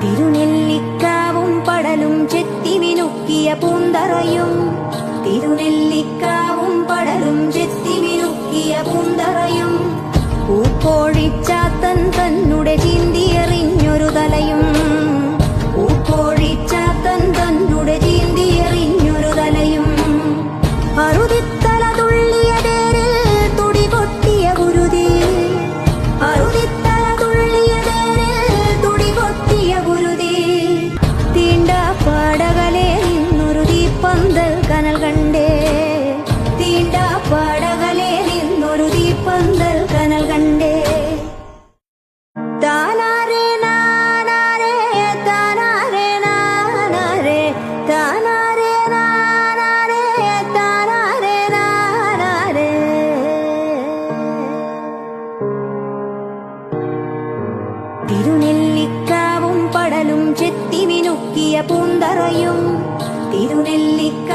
തിരുനെല്ലിക്കാവും പടലും ചെത്തിമിനുക്കിയ പൂന്തറയും തിരുനെല്ലിക്കാവും പടലും ചെത്തിമിനുക്കിയ പൂന്തറയും പൂക്കോഴിച്ചാത്തൻ തന്നുടെ ചീന്തിയെറിഞ്ഞൊരു തലയും പൂക്കോഴിച്ചാത്തൻ തന്നുടെ ചീന്തിയെറിഞ്ഞൊരു തലയും അറുതിത്തല തുള്ളിയ തേരിൽ തുടി കൊട്ടിയ ഗുരുതി അറുതിത്തല തുള്ളിയ തേരിൽ തുടി കൊട്ടിയ ഗുരുതി തീണ്ട പാടകലെ നിന്നൊരു തീപ്പന്തൽ കനൽ കണ്ടേ തീണ്ട പാടകലെ നിന്നൊരു തീപ്പന്തൽ കനൽ കണ്ടേ താനാരേ നാനാരേ താനാരേ നാനാരേ താനാരേ നാനാരേ താനാരേ നാനാരേ തിരുനെല്ലിക്കാവും പടലും ചെത്തിമിനുക്കിയ പൂന്തറയും തിരുനെല്ലിക്ക